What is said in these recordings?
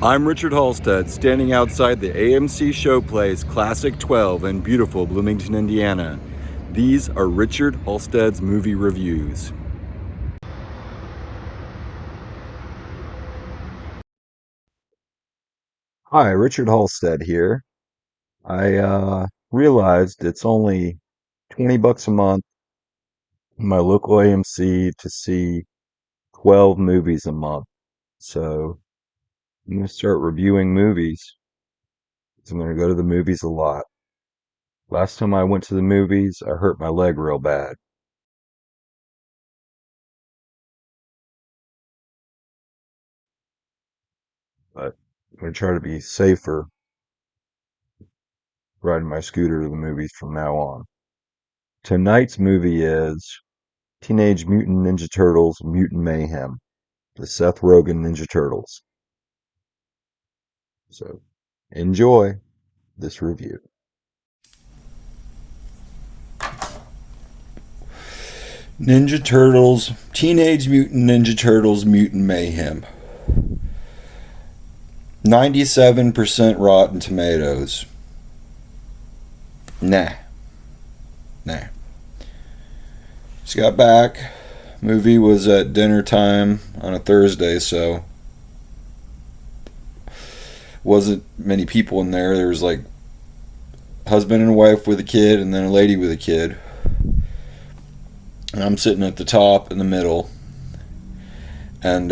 I'm Richard Halsted, standing outside the AMC Showplace Classic 12 in beautiful Bloomington, Indiana. These are Richard Halsted's movie reviews. Hi, Richard Halsted here. I realized it's only 20 bucks a month in my local AMC to see 12 movies a month. So I'm going to start reviewing movies. I'm going to go to the movies a lot. Last time I went to the movies, I hurt my leg real bad. But I'm going to try to be safer riding my scooter to the movies from now on. Tonight's movie is Teenage Mutant Ninja Turtles Mutant Mayhem, the Seth Rogen Ninja Turtles. So enjoy this review. Ninja Turtles, Teenage Mutant Ninja Turtles Mutant Mayhem. 97% Rotten Tomatoes. Nah. Just got back. Movie was at dinner time on a Thursday, so wasn't many people in there. There was like husband and wife with a kid and then a lady with a kid. And I'm sitting at the top in the middle. And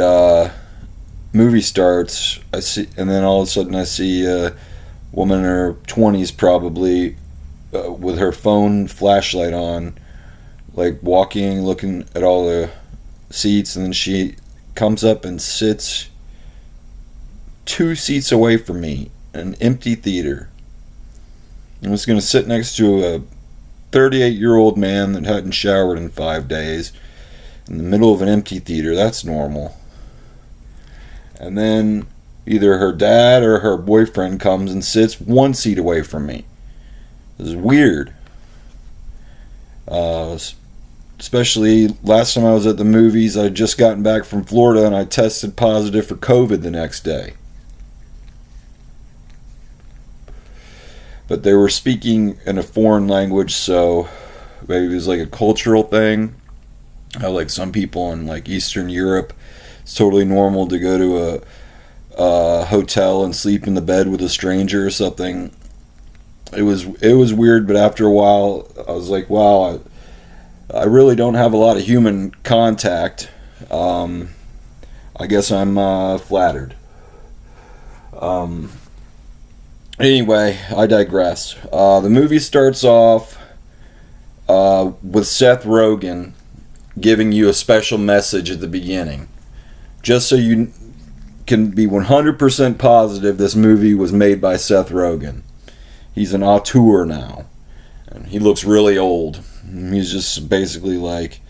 movie starts. I see, and then all of a sudden I see a woman in her 20s probably with her phone flashlight on, like walking, looking at all the seats, and then she comes up and sits 2 seats away from me, an empty theater. I was going to sit next to a 38-year-old man that hadn't showered in 5 days in the middle of an empty theater. That's normal. And then either her dad or her boyfriend comes and sits 1 seat away from me. This is weird. Especially last time I was at the movies, I had just gotten back from Florida and I tested positive for COVID the next day. But they were speaking in a foreign language, so maybe it was like a cultural thing. How like some people in like Eastern Europe, it's totally normal to go to a hotel and sleep in the bed with a stranger or something. It was weird, but after a while, I was like, wow, I really don't have a lot of human contact. I guess I'm flattered. Anyway, I digress. The movie starts off with Seth Rogen giving you a special message at the beginning. Just so you can be 100% positive this movie was made by Seth Rogen. He's an auteur now. And he looks really old. He's just basically like,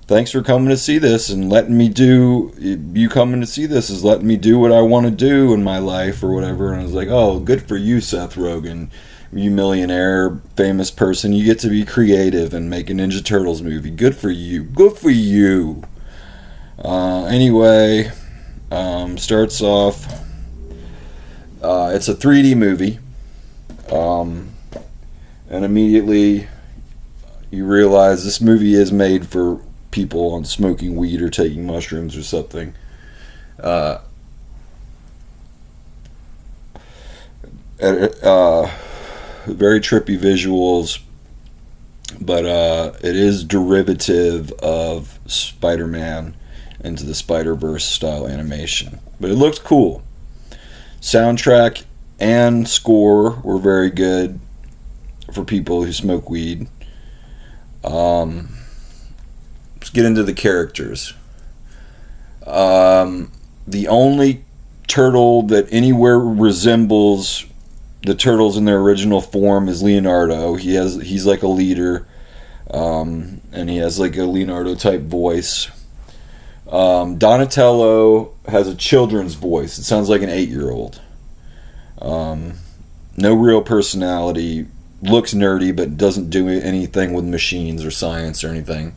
thanks for coming to see this and letting me do, you coming to see this is letting me do what I want to do in my life or whatever. And I was like, oh, good for you, Seth Rogen. You millionaire, famous person. You get to be creative and make a Ninja Turtles movie. Good for you. Good for you. Anyway, starts off, it's a 3D movie. And immediately you realize this movie is made for people on smoking weed or taking mushrooms or something. Very trippy visuals, but it is derivative of Spider-Man into the Spider-Verse style animation. But it looks cool. Soundtrack and score were very good for people who smoke weed. Let's get into the characters. The only turtle that anywhere resembles the turtles in their original form is Leonardo. He's like a leader, and he has like a Leonardo type voice. Donatello has a children's voice. It sounds like an 8-year-old. No real personality. Looks nerdy, but doesn't do anything with machines or science or anything.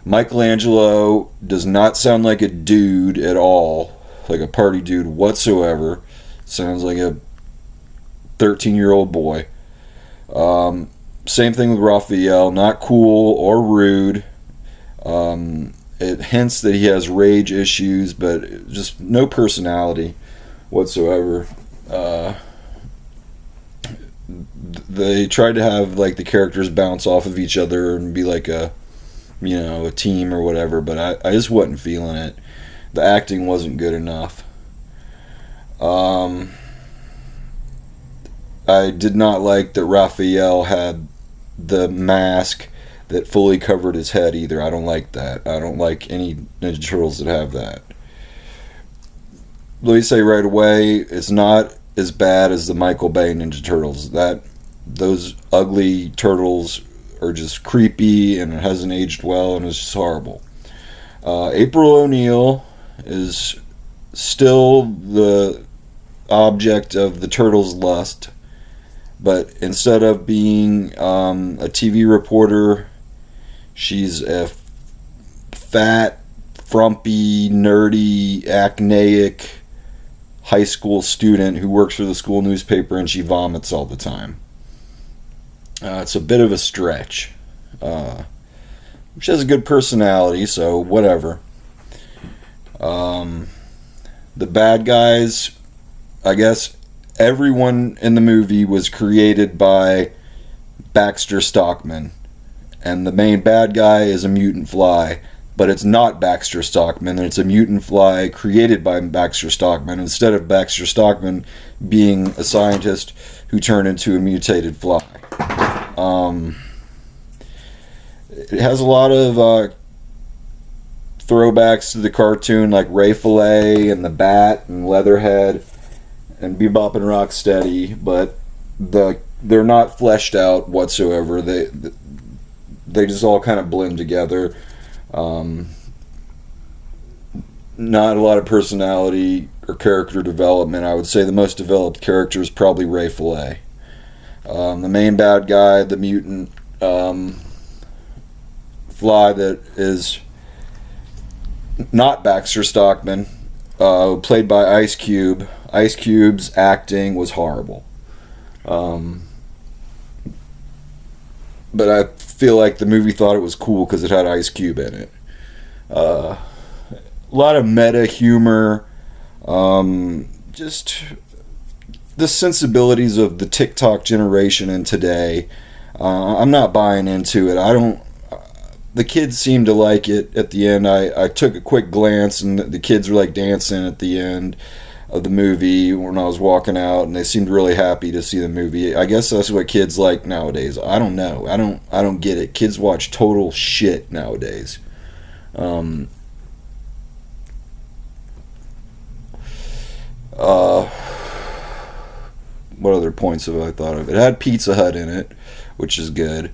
Michelangelo does not sound like a dude at all. like a party dude whatsoever. Sounds like a 13-year-old boy. Same thing with Raphael. Not cool or rude. It hints that he has rage issues, but just no personality whatsoever. They tried to have like the characters bounce off of each other and be like a team or whatever, but I just wasn't feeling it. The acting wasn't good enough. I did not like that Raphael had the mask that fully covered his head either. I don't like that. I don't like any Ninja Turtles that have that. Let me say right away, it's not as bad as the Michael Bay Ninja Turtles. Those ugly turtles are just creepy and it hasn't aged well and it's just horrible. April O'Neil is still the object of the turtles' lust, but instead of being a TV reporter, she's a fat, frumpy, nerdy, acneic high school student who works for the school newspaper, and she vomits all the time. It's a bit of a stretch. She has a good personality, so whatever. The bad guys, I guess everyone in the movie was created by Baxter Stockman, and the main bad guy is a mutant fly, but it's not Baxter Stockman, it's a mutant fly created by Baxter Stockman instead of Baxter Stockman being a scientist who turned into a mutated fly. It has a lot of throwbacks to the cartoon, like Ray Fillet and the Bat and Leatherhead and Bebop and Rocksteady, but they're not fleshed out whatsoever. They just all kind of blend together. Not a lot of personality or character development. I would say the most developed character is probably Ray Fillet. The main bad guy, the mutant fly that is not Baxter Stockman, played by Ice Cube. Ice Cube's acting was horrible. But I feel like the movie thought it was cool because it had Ice Cube in it. A lot of meta humor. Just the sensibilities of the TikTok generation and today. I'm not buying into it. The kids seemed to like it at the end. I took a quick glance and the kids were like dancing at the end of the movie when I was walking out, and they seemed really happy to see the movie. I guess that's what kids like nowadays. I don't know. I don't get it. Kids watch total shit nowadays. What other points have I thought of? It had Pizza Hut in it, which is good.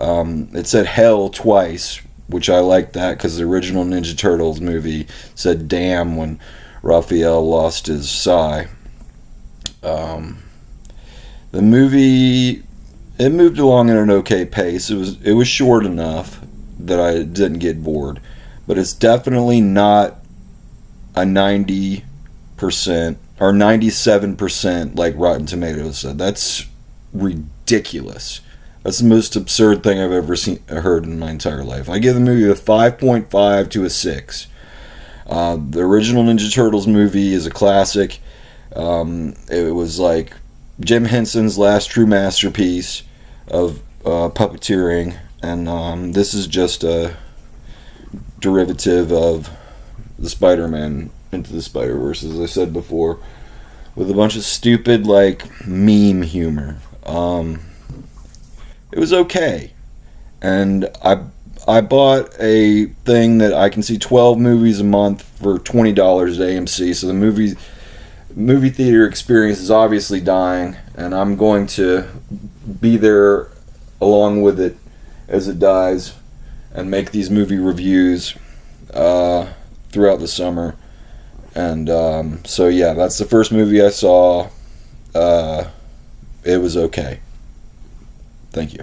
It said hell twice, which I liked that because the original Ninja Turtles movie said damn when Raphael lost his sai. The movie, it moved along at an okay pace. It was short enough that I didn't get bored, but it's definitely not a 90% or 97% like Rotten Tomatoes said. That's ridiculous. That's the most absurd thing I've ever heard in my entire life. I give the movie a 5.5 to a 6. The original Ninja Turtles movie is a classic. It was like Jim Henson's last true masterpiece of puppeteering, and this is just a derivative of the Spider-Man Into the Spider-Verse, as I said before, with a bunch of stupid like meme humor. It was okay, and I bought a thing that I can see 12 movies a month for $20 at AMC. So the movie theater experience is obviously dying, and I'm going to be there along with it as it dies and make these movie reviews throughout the summer. And so yeah, that's the first movie I saw. It was okay. Thank you.